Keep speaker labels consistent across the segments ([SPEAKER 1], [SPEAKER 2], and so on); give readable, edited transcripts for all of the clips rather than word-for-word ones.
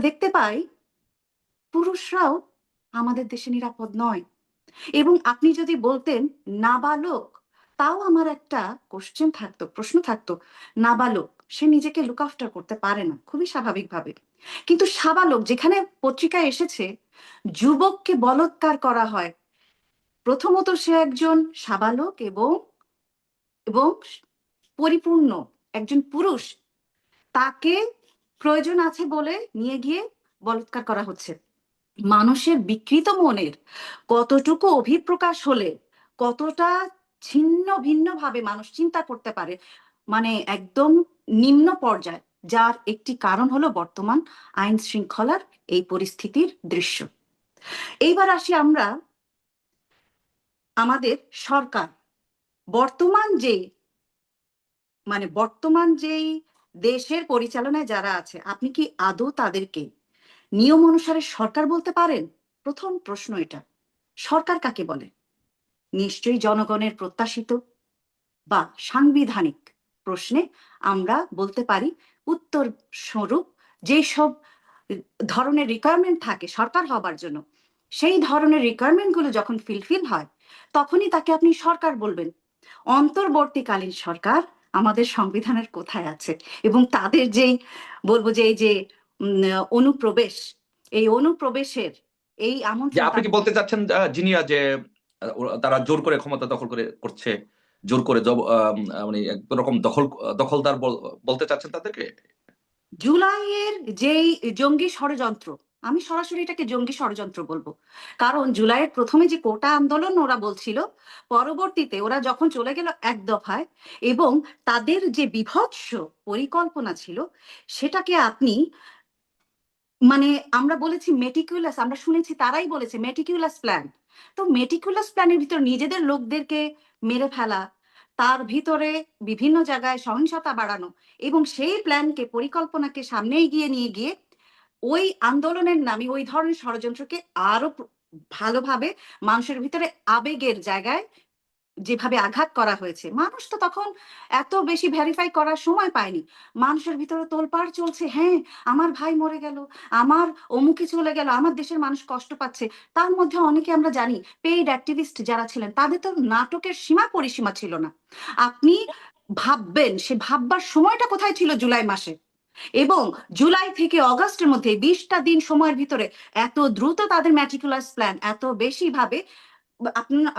[SPEAKER 1] দেখতে পাই পুরুষরাও আমাদের দেশে নিরাপদ নয়। এবং আপনি যদি বলতেন নাবালক, তাও আমার একটা কোশ্চেন থাকতো, প্রশ্ন থাকতো। নাবালক, সে নিজেকে লুক আফটার করতে পারে না, খুবই স্বাভাবিকভাবে। কিন্তু সাবালক, যেখানে পত্রিকায় এসেছে যুবককে বলৎকার করা হয়, প্রথমত সে একজন সাবালক এবং এবং পরিপূর্ণ একজন পুরুষ, তাকে প্রয়োজন আছে বলে নিয়ে গিয়ে বলৎকার করা হচ্ছে। মানুষের বিকৃত মনের কতটুকু অভিপ্রকাশ হলে কতটা ছিন্ন ভিন্ন ভাবে মানুষ চিন্তা করতে পারে, মানে একদম নিম্ন পর্যায়ে, যার একটি কারণ হলো বর্তমান আইন শৃঙ্খলার এই পরিস্থিতির দৃশ্য। এইবার আসি আমরা আমাদের সরকার, বর্তমান যে বর্তমান যেই দেশের পরিচালনায় যারা আছে, আপনি কি আদৌ তাদেরকে নিয়ম অনুসারে সরকার বলতে পারেন? প্রথম প্রশ্ন এটা। সরকার কাকে বলে? নিশ্চয়ই জনগণের প্রত্যাশিত বা সাংবিধানিক প্রশ্নে আমরা বলতে পারি উত্তর স্বরূপ যেসব ধরনের রিকোয়ারমেন্ট থাকে সরকার হবার জন্য, সেই ধরনের রিকোয়ারমেন্ট গুলো যখন ফুলফিল হয়, তখনই তাকে আপনি সরকার বলবেন। অন্তর্বর্তীকালীন সরকার আমাদের সংবিধানের কোথায় আছে? এবং তাদের যেই বলবো যে এই যে অনুপ্রবেশ, এই অনুপ্রবেশের এই
[SPEAKER 2] যে
[SPEAKER 1] আমন্ত্রণ
[SPEAKER 2] আপনি কি বলতে চাচ্ছেন জিনিয়া যে তারা জোর করে ক্ষমতা দখল করছে, জোর করে মানে একরকম দখলদার বলতে চাচ্ছেন তাদেরকে?
[SPEAKER 1] জুলাইয়ের যেই জঙ্গি ষড়যন্ত্র, আমি সরাসরি এটাকে জঙ্গি ষড়যন্ত্র বলবো। কারণ জুলাইয়ের প্রথমে যে কোটা আন্দোলন ওরা বলছিল, পরবর্তীতে ওরা যখন চলে গেল এক দফায়, এবং তাদের যে বিভৎস পরিকল্পনা ছিল, সেটাকে আপনি আমরা বলেছি মেটিকুলাস, আমরা শুনেছি তারাই বলেছে মেটিকুলাস প্ল্যান। তো মেটিকুলাস প্ল্যানের ভিতর নিজেদের লোকদেরকে মেরে ফেলা, তার ভিতরে বিভিন্ন জায়গায় সহিংসতা বাড়ানো, এবং সেই প্ল্যানকে পরিকল্পনাকে সামনে এগিয়ে নিয়ে গিয়ে ওই আন্দোলনের নামে ওই ধরনের ষড়যন্ত্রকে আরো ভালোভাবে মানুষের ভিতরে আবেগের জায়গায় যেভাবে আঘাত করা হয়েছে, মানুষ তো তখন এত বেশি ভেরিফাই করার সময় পায়নি। মানুষের ভিতরে তোলপাড় চলছে, হ্যাঁ আমার ভাই মরে গেল, আমার অমুকে চলে গেল, আমার দেশের মানুষ কষ্ট পাচ্ছে। তার মধ্যে অনেকে আমরা জানি পেইড অ্যাক্টিভিস্ট যারা ছিলেন, তাদের তো নাটকের সীমা পরিসীমা ছিল না। আপনি ভাববেন সে ভাববার সময়টা কোথায় ছিল জুলাই মাসে, এবং জুলাই থেকে অগাস্টের মধ্যে 20টা দিন সময়ের ভিতরে এত দ্রুত তাদের ম্যাটিকুলাস প্ল্যান এত বেশি ভাবে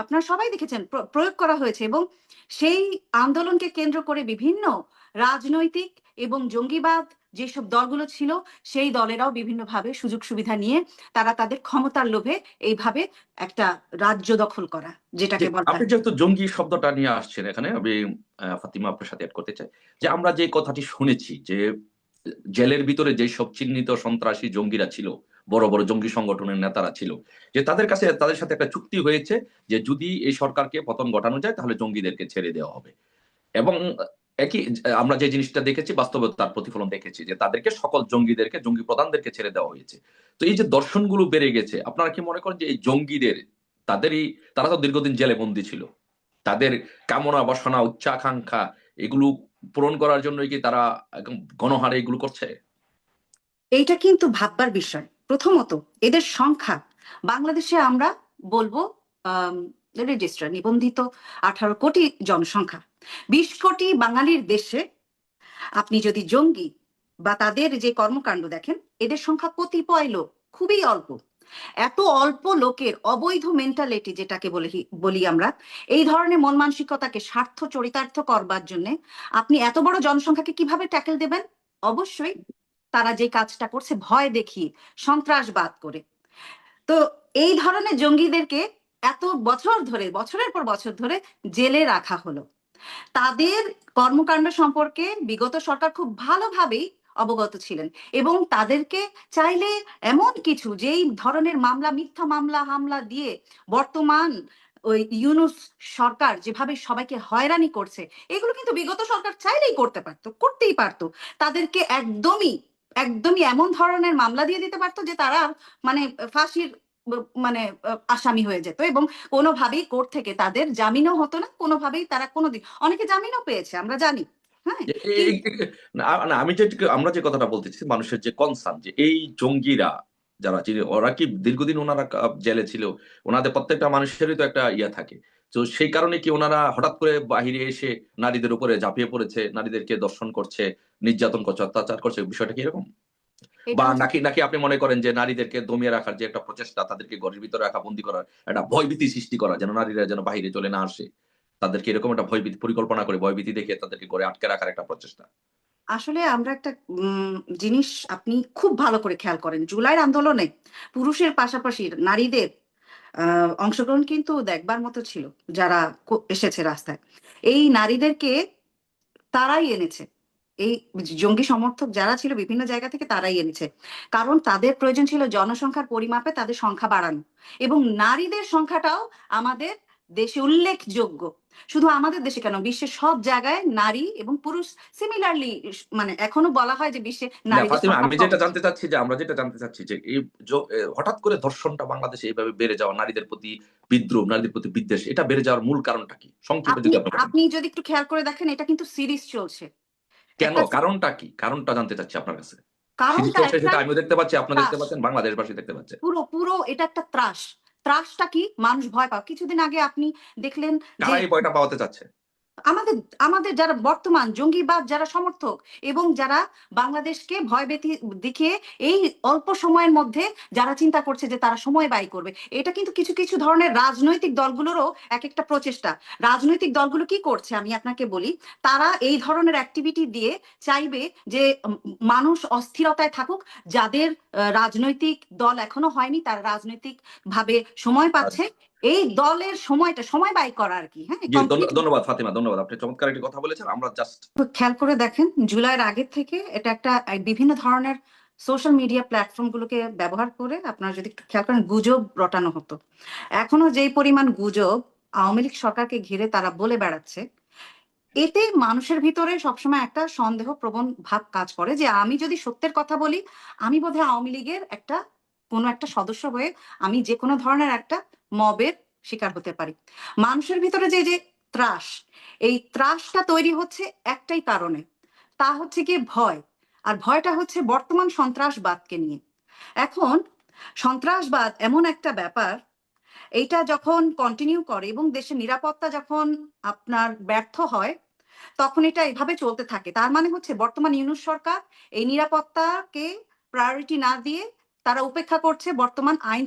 [SPEAKER 1] আপনারা সবাই দেখেছেন প্রয়োগ করা হয়েছে। এবং সেই আন্দোলনকে কেন্দ্র করে বিভিন্ন রাজনৈতিক এবং জঙ্গিবাদ যেসব দলগুলো ছিল, সেই দলেরাও বিভিন্নভাবে সুযোগ সুবিধা নিয়ে তারা তাদের ক্ষমতার লোভে এইভাবে একটা রাজ্য দখল করা, যেটাকে বলা
[SPEAKER 2] আপনি
[SPEAKER 1] হয়।
[SPEAKER 2] যেহেতু জঙ্গি শব্দটা নিয়ে আসছেন এখানে, আমি ফাতিমা আপনার সাথে অ্যাড করতে চাই যে আমরা যে কথাটি শুনেছি যে জেলের ভিতরে যে সব চিহ্নিত সন্ত্রাসী জঙ্গিরা ছিল, বড় বড় জঙ্গি সংগঠনের নেতারা ছিল, যে তাদের সাথে একটা চুক্তি হয়েছে যে যদি এই সরকারকে পতন ঘটানো যায় তাহলে জঙ্গিদেরকে ছেড়ে দেওয়া হবে। এবং একই আমরা যে জিনিসটা দেখেছি বাস্তবে তার প্রতিফলন দেখেছি যে তাদেরকে সকল জঙ্গিদেরকে জঙ্গি প্রধানদেরকে ছেড়ে দেওয়া হয়েছে। তো এই যে দর্শনগুলো বেড়ে গেছে, আপনারা কি মনে করেন যে এই জঙ্গিদের তাদেরই তারা তো দীর্ঘদিন জেলে বন্দী ছিল, তাদের কামনা বাসনা উচ্চাকাঙ্ক্ষা এগুলো পূরণ করার জন্যই কি তারা একদম গণহারে এগুলো করছে?
[SPEAKER 1] এইটা কিন্তু ভাববার বিষয়। প্রথমত এদের সংখ্যা বাংলাদেশে আমরা বলবো রেজিস্টার নিবন্ধিত 18 কোটি জনসংখ্যা, 20 কোটি বাঙালির দেশে আপনি যদি জঙ্গি বা তাদের যে কর্মকাণ্ড দেখেন, এদের সংখ্যা কতিপয় লোক, খুবই অল্প। এত অল্প লোকের অবৈধ মেন্টালিটি যেটাকে বলি আমরা, এই ধরনের মন মানসিকতাকে স্বার্থ চরিতার্থ করবার জন্য আপনি এত বড় জনসংখ্যাকে কিভাবে ট্যাকেল দেবেন? অবশ্যই তারা যে কাজটা করছে ভয় দেখিয়ে, সন্ত্রাসবাদ করে। তো এই ধরনের জঙ্গিদেরকে এত বছর ধরে, বছরের পর বছর ধরে জেলে রাখা হলো। তাদের কর্মকাণ্ড সম্পর্কে বিগত সরকার খুব ভালোভাবেই অবগত ছিলেন, এবং তাদেরকে চাইলে এমন কিছু যেই ধরনের মামলা, মিথ্যা মামলা হামলা দিয়ে বর্তমান ওই ইউনূস সরকার যেভাবে সবাইকে হয়রানি করছে, এগুলো কিন্তু বিগত সরকার চাইলেই করতে পারতো, করতেই পারতো। তাদেরকে একদমই একদমই এমন ধরনের মামলা দিয়ে দিতে পারতো যে তারা মানে ফাঁসির আসামি হয়ে যেত, এবং কোনোভাবেই কোর্ট থেকে তাদের জামিনও হতো না, কোনোভাবেই তারা কোনোদিন, অনেকে জামিনও পেয়েছে আমরা জানি। হ্যাঁ,
[SPEAKER 2] যে
[SPEAKER 1] কিন্তু
[SPEAKER 2] না, না, আমরা যে কথাটা বলতেছি মানুষের যে কনসার্ন যে এই জঙ্গিরা যারা ছিল ওরা কি দীর্ঘদিন ওনারা জেলে ছিল, ওনাদের প্রত্যেকটা মানুষেরই তো একটা ইয়া থাকে। তো সেই কারণে কি ওনারা হঠাৎ করে বাহিরে এসে নারীদের উপরে ঝাঁপিয়ে পড়েছে, নারীদেরকে দর্শন করছে, নির্যাতন করছে, অত্যাচার করছে, বিষয়টা কি এরকম?
[SPEAKER 1] এটা
[SPEAKER 2] বা
[SPEAKER 1] হচ্ছে
[SPEAKER 2] নাকি নাকি আপনি মনে করেন যে নারীদেরকে দমিয়ে রাখার যে একটা প্রচেষ্টা, তাদেরকে ঘরের ভিতরে রাখা, বন্দী করার একটা ভয়ভীতি সৃষ্টি করা, যেন নারীরা যেন বাহিরে চলে না আসে, তাদেরকে এরকম একটা ভয়ভীতি পরিকল্পনা করে ভয়ভীতি দেখে তাদেরকে ঘরে আটকে রাখার একটা প্রচেষ্টা?
[SPEAKER 1] আসলে আমরা একটা জিনিস আপনি খুব ভালো করে খেয়াল করেন, জুলাইয়ের আন্দোলনে পুরুষের পাশাপাশি নারীদের অংশগ্রহণ কিন্তু দেখবার মতো ছিল। যারা এসেছে রাস্তায়, এই নারীদেরকে তারাই এনেছে। এই জঙ্গি সমর্থক যারা ছিল বিভিন্ন জায়গা থেকে তারাই এনেছে, কারণ তাদের প্রয়োজন ছিল জনসংখ্যার পরিমাপে তাদের সংখ্যা বাড়ানো, এবং নারীদের সংখ্যাটাও আমাদের দেশে উল্লেখযোগ্য। শুধু আমাদের দেশে কেন, বিশ্বের সব জায়গায় নারী এবং পুরুষ সিমিলারলি, মানে এখনো বলা হয় যে বিশ্বে
[SPEAKER 2] না
[SPEAKER 1] নারীদের
[SPEAKER 2] ফাতিমা,
[SPEAKER 1] সংখ্যা
[SPEAKER 2] আমি
[SPEAKER 1] কম।
[SPEAKER 2] যেটা জানতে চাচ্ছি যে আমরা যেটা জানতে চাচ্ছি যে এই হঠাৎ করে ধর্ষণটা বাংলাদেশে এইভাবে বেড়ে যাওয়া, নারীদের প্রতি বিদ্রোহ, নারীদের প্রতি বিদ্বেষ, এটা বেড়ে যাওয়ার মূল কারণটা কি? সংক্ষেপে
[SPEAKER 1] আপনি
[SPEAKER 2] যদি আপনি বলেন।
[SPEAKER 1] আপনি যদি একটু খেয়াল করে দেখেন, এটা কিন্তু সিরিজ চলছে।
[SPEAKER 2] কেন?
[SPEAKER 1] একটা
[SPEAKER 2] কারণটা কি? কারণটা জানতে চাচ্ছি আপনার কাছে। সিরিজ
[SPEAKER 1] কারণটা
[SPEAKER 2] চলছে সেটা
[SPEAKER 1] একটাই,
[SPEAKER 2] আমিও দেখতে পাচ্ছি, আপনারা দেখতে
[SPEAKER 1] ত্রাস।
[SPEAKER 2] পাচ্ছেন, বাংলাদেশবাসী দেখতে পাচ্ছে।
[SPEAKER 1] পুরো পুরো এটা একটা ত্রাস। ত্রাসটা কি? মানুষ ভয় পায়। কিছুদিন আগে আপনি দেখলেন যে
[SPEAKER 2] কারা এই ভয়টা পাওয়াতে চাচ্ছে?
[SPEAKER 1] আমাদের আমাদের যারা বর্তমান জঙ্গিবাদ যারা সমর্থক, এবং যারা বাংলাদেশকে ভয়ভীতি দেখিয়ে এই অল্প সময়ের মধ্যে যারা চিন্তা করছে যে তারা সময় ব্যয় করবে, এটা কিন্তু কিছু কিছু ধরনের রাজনৈতিক দলগুলোরও এক একটা প্রচেষ্টা। রাজনৈতিক দলগুলো কি করছে আমি আপনাকে বলি, তারা এই ধরনের অ্যাক্টিভিটি দিয়ে চাইবে যে মানুষ অস্থিরতায় থাকুক। যাদের রাজনৈতিক দল এখনো হয়নি, তারা রাজনৈতিক ভাবে সময় পাচ্ছে,
[SPEAKER 2] আচ্ছা।
[SPEAKER 1] এই দলের সময়টা সময় ব্যয় করা আর কি। হ্যাঁ,
[SPEAKER 2] জি,
[SPEAKER 1] কমপ্লিট।
[SPEAKER 2] ধন্যবাদ ফাতিমা, ধন্যবাদ। আপনি চমৎকার একটি কথা বলেছেন। আমরা জাস্ট
[SPEAKER 1] খেয়াল করে দেখেন, জুলাইয়ের আগের থেকে এটা একটা বিভিন্ন ধরনের সোশ্যাল মিডিয়া প্ল্যাটফর্ম গুলোকে ব্যবহার করে আপনারা যদি একটু খেয়াল করেন, গুজব রটানো হতো। এখনো যেই পরিমাণ গুজব আওয়ামী লীগ সরকারকে ঘিরে তারা বলে বেড়াচ্ছে, এতে মানুষের ভিতরে সবসময় একটা সন্দেহ প্রবণ ভাব কাজ করে যে আমি যদি সত্যের কথা বলি, আমি বোধহয় আওয়ামী লীগের একটা কোনো একটা সদস্য হয়ে আমি যে কোনো ধরনের একটা মবের শিকার হতে পারি। মানুষের ভিতরে যে যে ত্রাস, এই ত্রাসটা তৈরি হচ্ছে একটাই কারণে, তা হচ্ছে গিয়ে ভয়। আর ভয়টা হচ্ছে বর্তমান সন্ত্রাসবাদকে নিয়ে। এখন সন্ত্রাসবাদ এমন একটা ব্যাপার, এইটা যখন কন্টিনিউ করে এবং দেশের নিরাপত্তা যখন আপনার ব্যর্থ হয়, তখন এটা এভাবে চলতে থাকে। তার মানে হচ্ছে বর্তমান ইউনূস সরকার এই নিরাপত্তাকে প্রায়োরিটি না দিয়ে তারা উপেক্ষা করছে বর্তমান আইন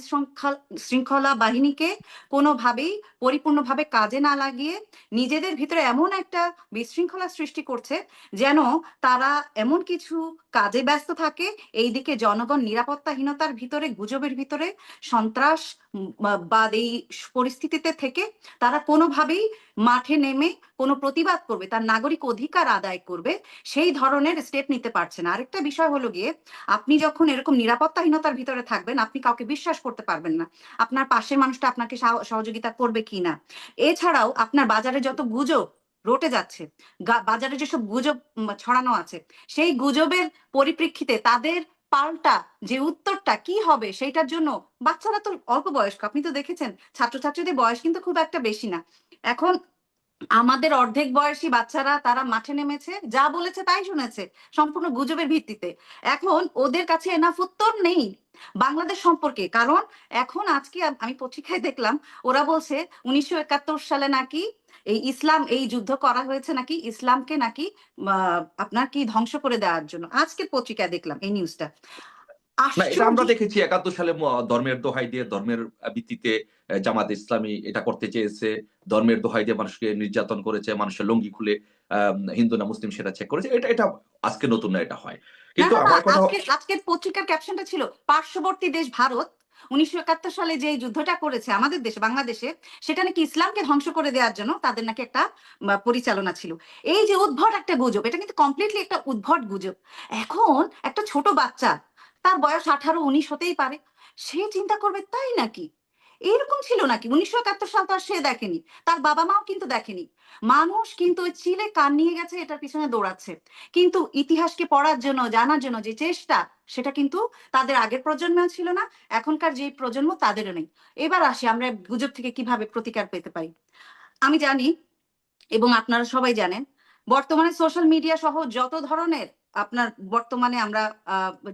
[SPEAKER 1] শৃঙ্খলা বাহিনীকে কোনোভাবেই পরিপূর্ণভাবে কাজে না লাগিয়ে নিজেদের ভিতরে এমন একটা বিশৃঙ্খলা সৃষ্টি করছে, যেন তারা এমন কিছু কাজে ব্যস্ত থাকে, এইদিকে জনগণ নিরাপত্তাহীনতার ভিতরে, গুজবের ভিতরে, সন্ত্রাস বা এই পরিস্থিতিতে থেকে তারা কোনোভাবেই মাঠে নেমে কোনো প্রতিবাদ করবে, তার নাগরিক অধিকার আদায় করবে, সেই ধরনের স্টেপ নিতে পারছে না। আরেকটা বিষয় হলো গিয়ে, আপনি যখন এরকম নিরাপত্তাহীনতার ভিতরে থাকবেন, আপনি কাউকে বিশ্বাস করতে পারবেন না আপনার পাশের মানুষটা আপনাকে সহযোগিতা করবে কিনা। এছাড়াও আপনার বাজারে যত গুজব রটে যাচ্ছে, বাজারে যেসব গুজব ছড়ানো আছে, সেই গুজবের পরিপ্রেক্ষিতে তাদের পাল্টা যে উত্তরটা কি হবে সেইটার জন্য, বাচ্চারা তো অল্প বয়স্ক, আপনি তো দেখেছেন ছাত্রছাত্রীদের বয়স কিন্তু খুব একটা বেশি না। এখন আমাদের অর্ধেক বয়সী বাচ্চারা তারা মাঠে নেমেছে, যা বলেছে তাই শুনেছে, সম্পূর্ণ গুজবের ভিত্তিতে। এখন ওদের কাছে এনাফ উত্তর নেই বাংলাদেশ সম্পর্কে, কারণ এখন আজকে আমি পত্রিকায় দেখলাম ওরা বলছে 1971 সালে নাকি এই ইসলাম এই যুদ্ধ করা হয়েছে, নাকি ইসলামকে নাকি আপনার কি ধ্বংস করে দেওয়ার জন্য। আজকের পত্রিকায় দেখলাম এই নিউজটা।
[SPEAKER 2] না, এটা
[SPEAKER 1] আশ্চর্য।
[SPEAKER 2] আমরা দেখেছি ৭১ সালে ধর্মের দোহাই দিয়ে, ধর্মের ভিত্তিতে জামাত ইসলামী এটা করতে চেয়েছে। ধর্মের দোহাই দিয়ে মানুষকে নির্যাতন করেছে, মানুষের লুঙ্গি খুলে হিন্দু না মুসলিম সেটা চেক করেছে। এটা আজকে নতুন না, এটা হয়।
[SPEAKER 1] না
[SPEAKER 2] কিন্তু
[SPEAKER 1] না না,
[SPEAKER 2] আমার কথা
[SPEAKER 1] আজকের আজকের পত্রিকার ক্যাপশনটা ছিল পার্শ্ববর্তী দেশ ভারত 1971 সালে যে যুদ্ধটা করেছে আমাদের দেশে বাংলাদেশে, সেটা নাকি ইসলামকে ধ্বংস করে দেওয়ার জন্য তাদের নাকি একটা পরিচালনা ছিল। এই যে উদ্ভট একটা গুজব, এটা কিন্তু কমপ্লিটলি একটা উদ্ভট গুজব। এখন একটা ছোট বাচ্চা, তার বয়স 18-19 হতেই পারে, সে চিন্তা করবে তাই নাকি, এরকম ছিল নাকি 1971 সাল, তো আর সে দেখেনি, তার বাবা মাও কিন্তু দেখেনি। মানুষ কিন্তু ওই চিলে কান নিয়ে গেছে, এটার পিছনে দৌড়াচ্ছে। কিন্তু ইতিহাসকে পড়ার জন্য, জানার জন্য যে চেষ্টা, সেটা কিন্তু তাদের আগের প্রজন্মেও ছিল না, এখনকার যে প্রজন্ম তাদেরও নেই। এবার আসি আমরা গুজব থেকে কিভাবে প্রতিকার পেতে পারি। আমি জানি এবং আপনারা সবাই জানেন, বর্তমানে সোশ্যাল মিডিয়া সহ যত ধরনের আপনার বর্তমানে আমরা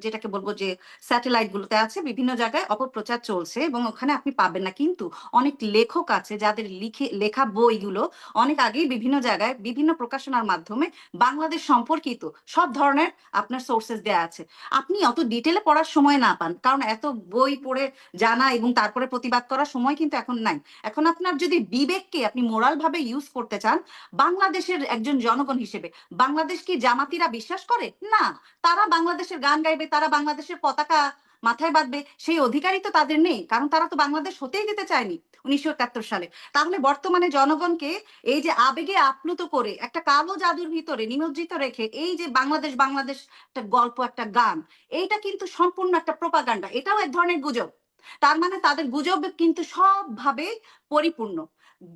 [SPEAKER 1] যেটাকে বলবো যে স্যাটেলাইট গুলোতে আছে, বিভিন্ন জায়গায় অপপ্রচার চলছে এবং ওখানে আপনি পাবেন না। কিন্তু অনেক লেখক আছে যাদের লেখা বইগুলো অনেক আগেই বিভিন্ন জায়গায় বিভিন্ন প্রকাশনার মাধ্যমে বাংলাদেশ সম্পর্কিত সব ধরনের আপনার সোর্সেস দেয়া আছে। আপনি অত ডিটেলে পড়ার সময় না পান, কারণ এত বই পড়ে জানা এবং তারপরে প্রতিবাদ করার সময় কিন্তু এখন নাই। এখন আপনার যদি বিবেককে আপনি মোরাল ভাবে ইউজ করতে চান, বাংলাদেশের একজন জনগণ হিসেবে, বাংলাদেশ কি জামাতিরা বিশ্বাস করে? না। তারা বাংলাদেশের গান গাইবে, তারা বাংলাদেশের পতাকা মাথায় বাঁধবে, সেই অধিকারই তো তাদের নেই, কারণ তারা তো বাংলাদেশ হতেই দিতে চায়নি 1971 সালে। তাহলে বর্তমানে জনগণকে এই যে আবেগে আপ্লুত করে একটা কালো জাদুর ভিতরে নিমজ্জিত রেখে এই যে বাংলাদেশ বাংলাদেশ একটা গল্প, একটা গান, এইটা কিন্তু সম্পূর্ণ একটা প্রোপাগান্ডা, এটাও এক ধরনের গুজব। তার মানে তাদের গুজব কিন্তু সবভাবে পরিপূর্ণ।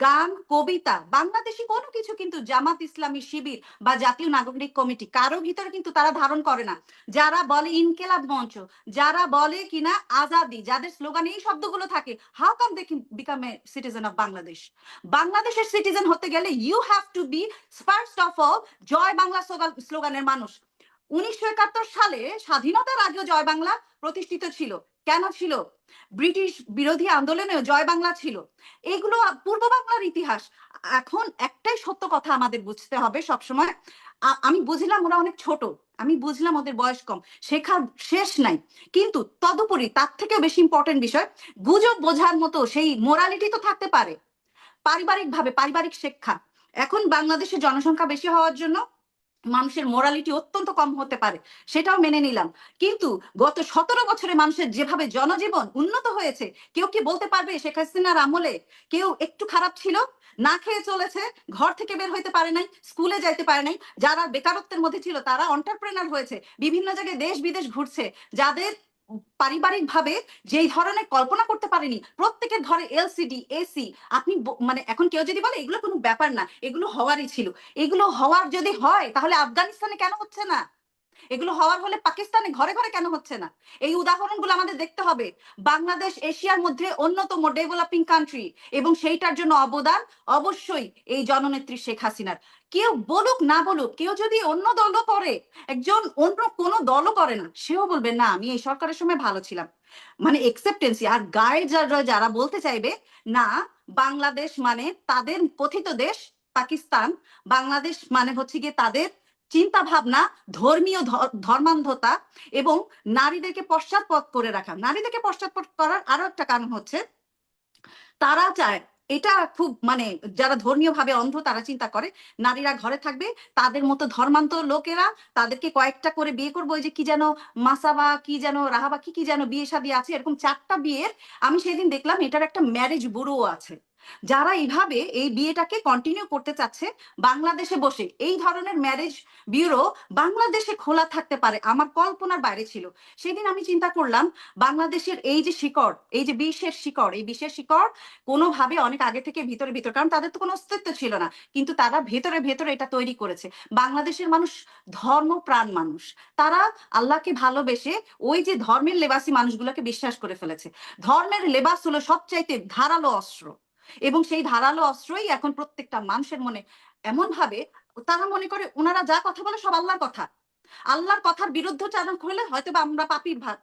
[SPEAKER 1] গান, কবিতা, বাংলাদেশি কোনো কিছু কিন্তু জামাত ইসলামী শিবির বা জাতীয় নাগরিক কমিটি কারো ভিতরে কিন্তু তারা ধারণ করে না। যারা বলে ইনকেলাব মঞ্চ, যারা বলে কিনা আজাদি, যাদের স্লোগানে এই শব্দগুলো থাকে, how come they become a citizen of Bangladesh? বাংলাদেশের সিটিজেন হতে গেলে you have to be first of all Joy Bangla স্লোগানের মানুষ। 1971 সালে স্বাধীনতার আগেও জয় বাংলা প্রতিষ্ঠিত ছিল। কেন ছিল? ব্রিটিশ বিরোধী আন্দোলনেও জয় বাংলা ছিল। এগুলো পূর্ব বাংলার ইতিহাস। এখন একটাই সত্য কথা আমাদের বুঝতে হবে সবসময়, আমি বুঝলাম ওরা অনেক ছোট, আমি বুঝলাম ওদের বয়স কম, শেখার শেষ নাই, কিন্তু তদুপরি তার থেকে বেশি ইম্পর্টেন্ট বিষয়, গুজব বোঝার মতো সেই মোরালিটি তো থাকতে পারে। পারিবারিক শিক্ষা, এখন বাংলাদেশের জনসংখ্যা বেশি হওয়ার জন্য মানুষের মোরালিটি অত্যন্ত কম হতে পারে, সেটাও মেনে নিলাম। কিন্তু গত 17 বছরে মানুষের যেভাবে জনজীবন উন্নত হয়েছে, কেউ কি বলতে পারবে শেখ হাসিনার আমলে কেউ একটু খারাপ ছিল? না খেয়ে চলেছে, ঘর থেকে বের হইতে পারে নাই, স্কুলে যাইতে পারে নাই। যারা বেকারত্বের মধ্যে ছিল তারা এন্টারপ্রেনার হয়েছে, বিভিন্ন জায়গায় দেশ বিদেশ ঘুরছে। যাদের পারিবারিক ভাবে যেই ধরনের কল্পনা করতে পারেনি, প্রত্যেকের ঘরে এলসিডি, এসি। আপনি মানে এখন কেউ যদি বলে এগুলো কোনো ব্যাপার না, এগুলো হওয়ারই ছিল, এগুলো হওয়ার যদি হয় তাহলে আফগানিস্তানে কেন হচ্ছে না? এগুলো হওয়ার হলে পাকিস্তানে ঘরে ঘরে কেন হচ্ছে না? এই উদাহরণগুলো আমাদের দেখতে হবে। বাংলাদেশ এশিয়ার মধ্যে অন্যতম ডেভেলপিং কান্ট্রি, এবং সেইটার জন্য অবদান অবশ্যই এই জননেত্রী শেখ হাসিনার। কেউ বলুক না বলুক, কেউ যদি অন্য দলও করে, একজন অন্য কোনো দলও করে না, সেও বলবে না আমি এই সরকারের সময় ভালো ছিলাম। মানে একসেপ্টেন্সি আর গাইড যারা বলতে চাইবে না বাংলাদেশ মানে তাদের কথিত দেশ পাকিস্তান, বাংলাদেশ মানে হচ্ছে গিয়ে তাদের চিন্তা ভাবনা, ধর্মীয় ধর্মান্ধতা এবং নারীদেরকে পশ্চাৎপদ করে রাখা। নারীদেরকে পশ্চাৎপদ করার আরো একটা কারণ হচ্ছে তারা চায়, এটা খুব মানে যারা ধর্মীয় ভাবে অন্ধ তারা চিন্তা করে নারীরা ঘরে থাকবে, তাদের মতো ধর্মান্ত লোকেরা তাদেরকে কয়েকটা করে বিয়ে করবো। ওই যে কি যেন মাসাবা, কি যেন রাহাবা, কি যেন বিয়ে শাদী আছে, এরকম 4টা বিয়ের আমি সেদিন দেখলাম এটার একটা ম্যারেজ ব্যুরো আছে। যারা এইভাবে এই বিয়েটাকে কন্টিনিউ করতে চাচ্ছে বাংলাদেশে বসে, এই ধরনের ম্যারেজ ব্যুরো বাংলাদেশে খোলা থাকতে পারে, আমার কল্পনার বাইরে ছিল। সেদিন আমি চিন্তা করলাম বাংলাদেশের এই যে শিকড়, এই যে বিশ্বের শিকড়, এই বিশ্বের শিকড় কোনোভাবে অনেক আগে থেকে ভিতরে ভিতরে, কারণ তাদের তো কোনো অস্তিত্ব ছিল না, কিন্তু তারা ভেতরে ভেতরে এটা তৈরি করেছে। বাংলাদেশের মানুষ ধর্মপ্রাণ মানুষ, তারা আল্লাহকে ভালোবেসে ওই যে ধর্মের লেবাসী মানুষগুলোকে বিশ্বাস করে ফেলেছে। ধর্মের লেবাস হলো সবচাইতে ধারালো অস্ত্র, এবং সেই ধারালো অস্ত্রই এখন প্রত্যেকটা মানুষের মনে এমন ভাবে তারা মনে করে ওনারা যা কথা বলে সব আল্লাহর কথা, আল্লাহর কথার বিরুদ্ধচারণ করলে হয়তো বা আমরা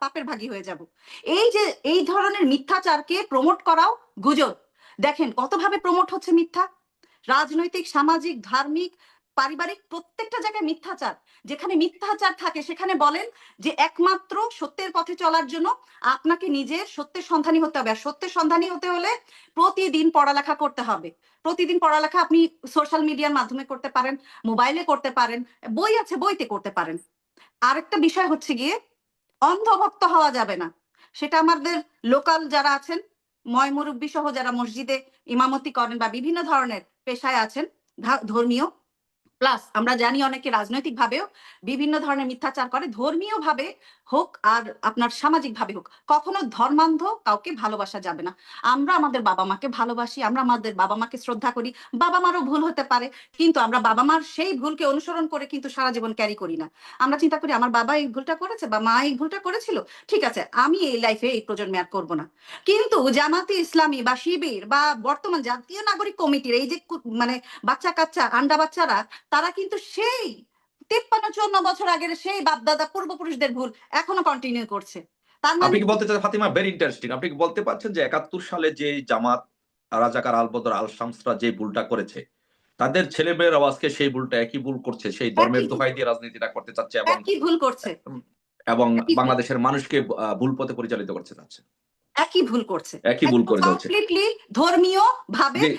[SPEAKER 1] পাপের ভাগী হয়ে যাব। এই যে এই ধরনের মিথ্যাচারকে প্রমোট করাও গুজব। দেখেন কতভাবে প্রমোট হচ্ছে মিথ্যা, রাজনৈতিক, সামাজিক, ধার্মিক, পারিবারিক, প্রত্যেকটা জায়গায় মিথ্যাচার। যেখানে মিথ্যাচার থাকে সেখানে বলেন যে একমাত্র সত্যের পথে চলার জন্য আপনাকে নিজের সত্যের সন্ধানী হতে হবে। আর সত্যের সন্ধানী হতে হলে প্রতিদিন পড়ালেখা করতে হবে। প্রতিদিন পড়ালেখা আপনি সোশ্যাল মিডিয়ার মাধ্যমে করতে পারেন, মোবাইলে করতে পারেন, বই আছে বইতে করতে পারেন। আরেকটা বিষয় হচ্ছে গিয়ে অন্ধভক্ত হওয়া যাবে না। সেটা আমাদের লোকাল যারা আছেন, ময় মুরব্বী সহ যারা মসজিদে ইমামতি করেন বা বিভিন্ন ধরনের পেশায় আছেন ধর্মীয়, প্লাস আমরা জানি অনেকে রাজনৈতিক ভাবেও বিভিন্ন ধরনের মিথ্যাচার করে, ধর্মীয় ভাবে হোক আর আপনার সামাজিক ভাবে হোক, কখনো ধর্মান্ধ কাউকে ভালোবাসা যাবে না। আমরা আমাদের বাবা মাকে ভালোবাসি, আমরা আমাদের বাবা মাকে শ্রদ্ধা করি, বাবা মারও ভুল হতে পারে, কিন্তু আমরা বাবা মার সেই ভুলকে অনুসরণ করে কিন্তু সারা জীবন ক্যারি করি না। আমরা চিন্তা করি আমার বাবা এই ভুলটা করেছে বা মা এই ভুলটা করেছিল, ঠিক আছে আমি এই লাইফে এই প্রজন্মে আর করবো না। কিন্তু জামাতে ইসলামী বা শিবির বা বর্তমান জাতীয় নাগরিক কমিটির এই যে মানে বাচ্চা কাচ্চা আন্ডা বাচ্চারা তারা কিন্তু সেই 53-54 বছর আগের সেই বাপদাদা পূর্বপুরুষদের ভুল এখনো কন্টিনিউ করছে। তার
[SPEAKER 2] আপনি
[SPEAKER 1] মানে
[SPEAKER 2] কি বলতে চান ফাতিমা, ভেরি ইন্টারেস্টিং, আপনি কি বলতে পারছেন যে 71 সালে যে জামাত, রাজাকার, আলবদর, আল শামসরা যে ভুলটা করেছে, তাদের ছেলেমেয়েরাও আজকে সেই ভুলটা, একই ভুল করছে, সেই ধর্মের
[SPEAKER 1] একই ভুল
[SPEAKER 2] দোহাই দিয়ে রাজনীতিটা করতে চাচ্ছে
[SPEAKER 1] একই ভুল করছে
[SPEAKER 2] এবং
[SPEAKER 1] একই ভুল
[SPEAKER 2] বাংলাদেশের মানুষকে ভুল পথে পরিচালিত করতে চাচ্ছে,
[SPEAKER 1] একই ভুল করছে
[SPEAKER 2] একই ভুল করে যাচ্ছে।
[SPEAKER 1] কমপ্লিটলি ধর্মীয় ভাবে
[SPEAKER 2] যে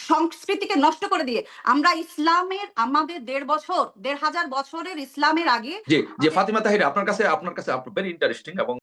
[SPEAKER 1] সংস্কৃতিকে নষ্ট করে দিয়ে আমরা ইসলামের আমাদের 1,500 বছরের ইসলামের আগে
[SPEAKER 2] যে যে ফাতিমা তাহির, আপনার কাছে ভেরি ইন্টারেস্টিং এবং